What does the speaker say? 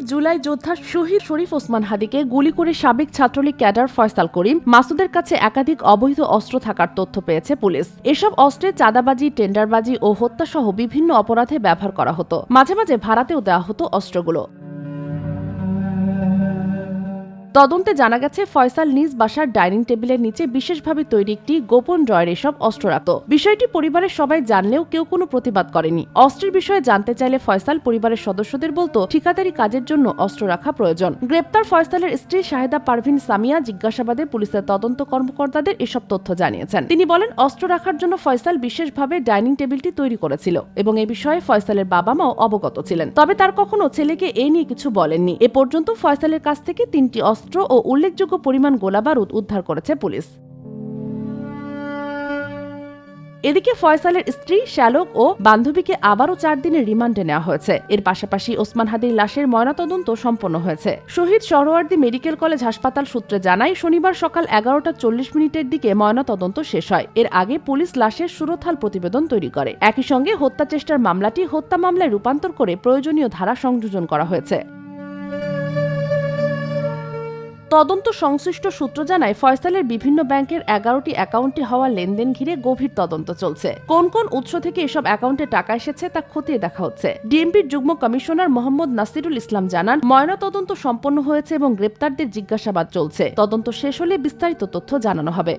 জুলাই যোদ্ধা শহীদ শরীফ ওসমান হাদিকে গুলি করে সাবেক ছাত্রলীগ ক্যাডার ফয়সাল করিম মাসুদের কাছে একাধিক অবৈধ অস্ত্র থাকার তথ্য পেয়েছে পুলিশ। এসব অস্ত্রে চাঁদাবাজি, টেন্ডারবাজি ও হত্যাসহ বিভিন্ন অপরাধে ব্যবহার করা হতো। মাঝে মাঝে ভাড়াতেও দেওয়া হতো অস্ত্রগুলো। তদন্তে জানা গেছে, ফয়সাল নিজ বাসার ডাইনিং টেবিলের নিচে বিশেষভাবে তৈরি একটি গোপন ড্রয়ারে এসব অস্ত্র রাখত। বিষয়টি পরিবারের সবাই জানলেও কেউ কোনো প্রতিবাদ করেনি। অস্ত্রের বিষয়ে জানতে চাইলে ফয়সাল পরিবারের সদস্যদের বলতো, ঠিকাদারি কাজের জন্য অস্ত্র রাখা প্রয়োজন। গ্রেপ্তার ফয়সালের স্ত্রী শাহেদা পারভিন সামিয়া জিজ্ঞাসাবাদে পুলিশের তদন্ত কর্মকর্তাদের এসব তথ্য জানিয়েছেন। তিনি বলেন, অস্ত্র রাখার জন্য ফয়সাল বিশেষভাবে ডাইনিং টেবিলটি তৈরি করেছিল এবং এ বিষয়ে ফয়সালের বাবা মাও অবগত ছিলেন। তবে তার কখনো ছেলেকে এ নিয়ে কিছু বলেননি। এ পর্যন্ত ফয়সালের কাছ থেকে 3টি অস্ত্র ও উল্লেখযোগ্য পরিমাণ গোলাবারুদ উদ্ধার করেছে পুলিশ। এদিকে ফয়সালের স্ত্রী, শ্যালক ও বান্ধবীকে আবারও 4 দিনের রিমান্ডে নেওয়া হয়েছে। এর পাশাপাশি ওসমান হাদির লাশের ময়নাতদন্ত সম্পন্ন হয়েছে। শহীদ সোহরাওয়ার্দী মেডিকেল কলেজ হাসপাতাল সূত্রে জানায়, শনিবার সকাল 11টা 40 মিনিটের দিকে ময়নাতদন্ত শেষ হয়। এর আগে পুলিশ লাশের সুরতহাল প্রতিবেদন তৈরি করে। একই সঙ্গে হত্যা চেষ্টার মামলাটি হত্যা মামলায় রূপান্তর করে প্রয়োজনীয় ধারা সংযোজন করা হয়েছে। তদন্ত সংশ্লিষ্ট সূত্র জানায়, ফয়সালের বিভিন্ন ব্যাংকের 11টি অ্যাকাউন্টে হওয়া লেনদেন ঘিরে গভীর তদন্ত চলছে। কোন কোন উৎস থেকে এসব অ্যাকাউন্টে টাকা এসেছে তা খতিয়ে দেখা হচ্ছে। ডিএমপির যুগ্ম কমিশনার মোহাম্মদ নাসিরুল ইসলাম জানান, ময়নাতদন্ত সম্পন্ন হয়েছে এবং গ্রেপ্তারদের জিজ্ঞাসাবাদ চলছে। তদন্ত শেষ হলে বিস্তারিত তথ্য জানানো হবে।